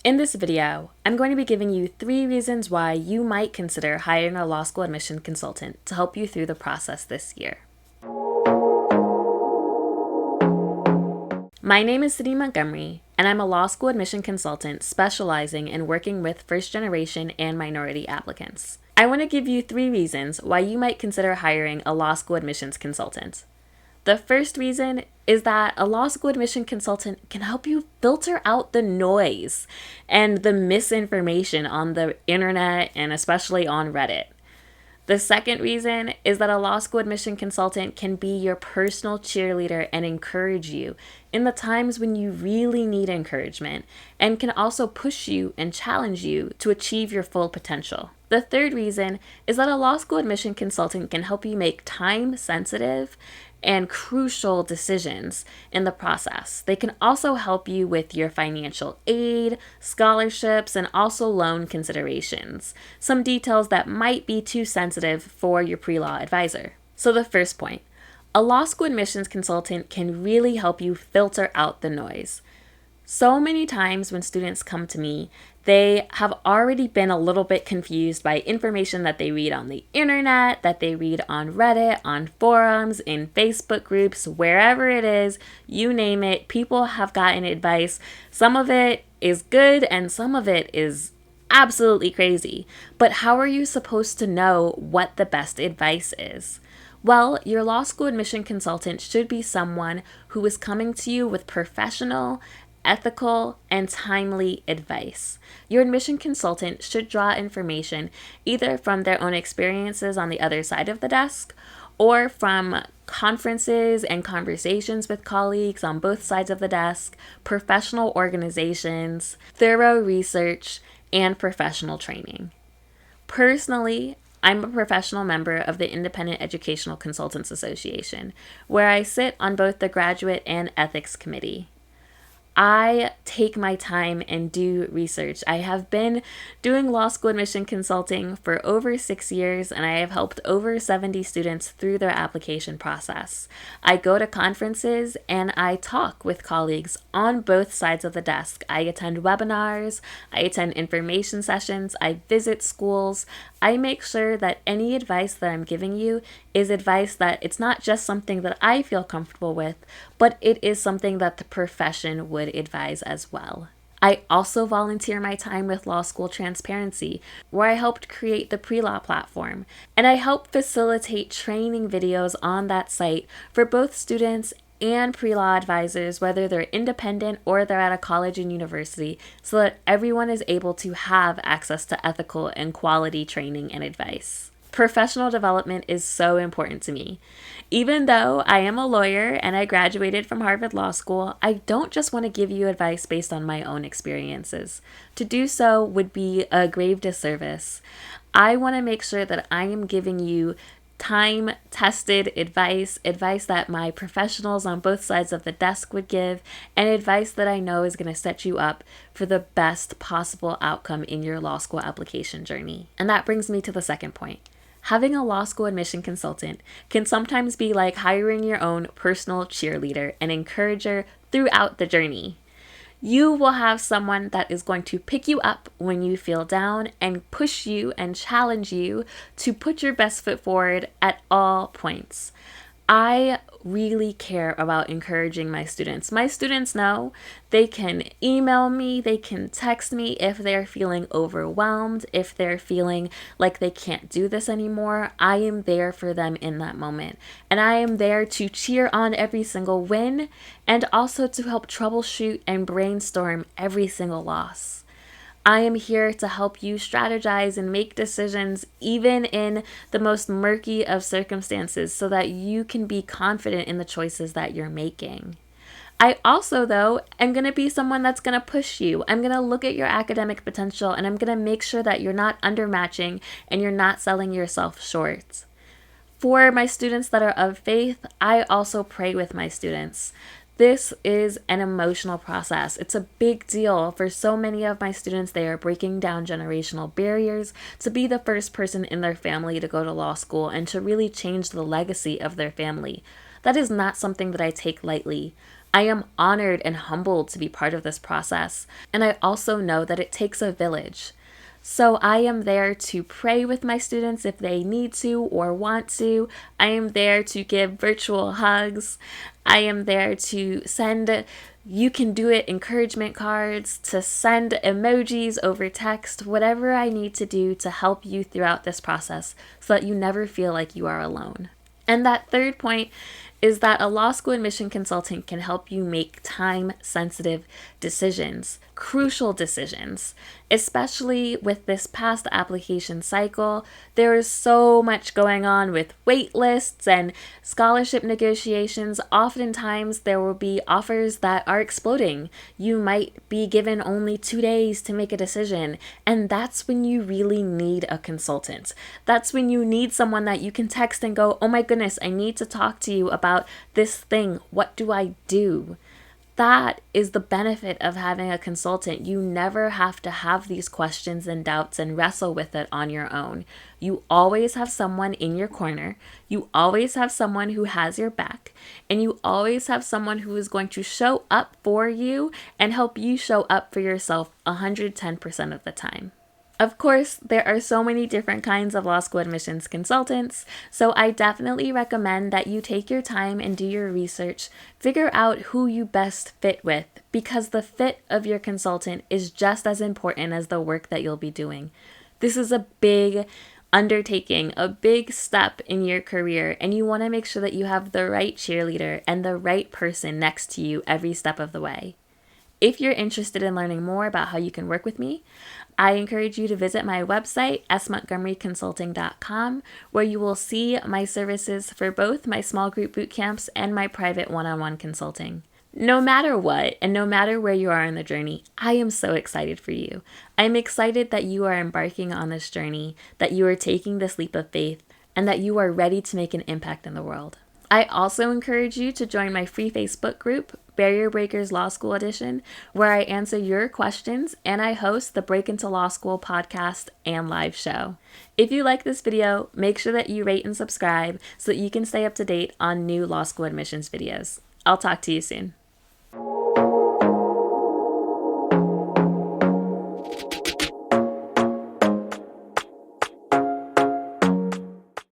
In this video, I'm going to be giving you 3 reasons why you might consider hiring a law school admission consultant to help you through the process this year. My name is Sydney Montgomery, and I'm a law school admission consultant specializing in working with first-generation and minority applicants. I want to give you 3 reasons why you might consider hiring a law school admissions consultant. The first reason is that a law school admission consultant can help you filter out the noise and the misinformation on the internet and especially on Reddit. The second reason is that a law school admission consultant can be your personal cheerleader and encourage you in the times when you really need encouragement, and can also push you and challenge you to achieve your full potential. The third reason is that a law school admission consultant can help you make time-sensitive and crucial decisions in the process. They can also help you with your financial aid, scholarships, and also loan considerations, some details that might be too sensitive for your pre-law advisor. So the first point, a law school admissions consultant can really help you filter out the noise. So many times when students come to me, they have already been a little bit confused by information that they read on the internet, that they read on Reddit, on forums, in Facebook groups, wherever it is, you name it, people have gotten advice. Some of it is good and some of it is absolutely crazy. But how are you supposed to know what the best advice is? Well, your law school admission consultant should be someone who is coming to you with professional, ethical, and timely advice. Your admission consultant should draw information either from their own experiences on the other side of the desk or from conferences and conversations with colleagues on both sides of the desk, professional organizations, thorough research, and professional training. Personally, I'm a professional member of the Independent Educational Consultants Association, where I sit on both the graduate and ethics committee. I take my time and do research. I have been doing law school admission consulting for over 6 years, and I have helped over 70 students through their application process. I go to conferences and I talk with colleagues on both sides of the desk. I attend webinars, I attend information sessions, I visit schools. I make sure that any advice that I'm giving you is advice that it's not just something that I feel comfortable with, but it is something that the profession would advise as well. I also volunteer my time with Law School Transparency, where I helped create the pre-law platform, and I help facilitate training videos on that site for both students and pre-law advisors, whether they're independent or they're at a college and university, so that everyone is able to have access to ethical and quality training and advice. Professional development is so important to me. Even though I am a lawyer and I graduated from Harvard Law School, I don't just want to give you advice based on my own experiences. To do so would be a grave disservice. I want to make sure that I am giving you time-tested advice that my professionals on both sides of the desk would give, and advice that I know is going to set you up for the best possible outcome in your law school application journey. And that brings me to the second point. Having a law school admission consultant can sometimes be like hiring your own personal cheerleader and encourager throughout the journey. You will have someone that is going to pick you up when you feel down and push you and challenge you to put your best foot forward at all points. I really care about encouraging my students. My students know they can email me, they can text me if they're feeling overwhelmed, if they're feeling like they can't do this anymore. I am there for them in that moment. And I am there to cheer on every single win and also to help troubleshoot and brainstorm every single loss. I am here to help you strategize and make decisions even in the most murky of circumstances so that you can be confident in the choices that you're making. I also, though, am going to be someone that's going to push you. I'm going to look at your academic potential and I'm going to make sure that you're not undermatching and you're not selling yourself short. For my students that are of faith, I also pray with my students. This is an emotional process. It's a big deal for so many of my students. They are breaking down generational barriers to be the first person in their family to go to law school and to really change the legacy of their family. That is not something that I take lightly. I am honored and humbled to be part of this process, and I also know that it takes a village. So I am there to pray with my students if they need to or want to. I am there to give virtual hugs. I am there to send "you can do it" encouragement cards, to send emojis over text, whatever I need to do to help you throughout this process so that you never feel like you are alone. And that third point is that a law school admission consultant can help you make time-sensitive decisions, crucial decisions, especially with this past application cycle. There is so much going on with wait lists and scholarship negotiations. Oftentimes, there will be offers that are exploding. You might be given only 2 days to make a decision, and that's when you really need a consultant. That's when you need someone that you can text and go, "Oh my goodness, I need to talk to you about this thing. What do I do?" That is the benefit of having a consultant. You never have to have these questions and doubts and wrestle with it on your own. You always have someone in your corner. You always have someone who has your back. And you always have someone who is going to show up for you and help you show up for yourself 110% of the time. Of course, there are so many different kinds of law school admissions consultants, so I definitely recommend that you take your time and do your research, figure out who you best fit with, because the fit of your consultant is just as important as the work that you'll be doing. This is a big undertaking, a big step in your career, and you want to make sure that you have the right cheerleader and the right person next to you every step of the way. If you're interested in learning more about how you can work with me, I encourage you to visit my website, smontgomeryconsulting.com, where you will see my services for both my small group boot camps and my private one-on-one consulting. No matter what, and no matter where you are in the journey, I am so excited for you. I'm excited that you are embarking on this journey, that you are taking this leap of faith, and that you are ready to make an impact in the world. I also encourage you to join my free Facebook group, Barrier Breakers Law School Edition, where I answer your questions and I host the Break Into Law School podcast and live show. If you like this video, make sure that you rate and subscribe so that you can stay up to date on new law school admissions videos. I'll talk to you soon.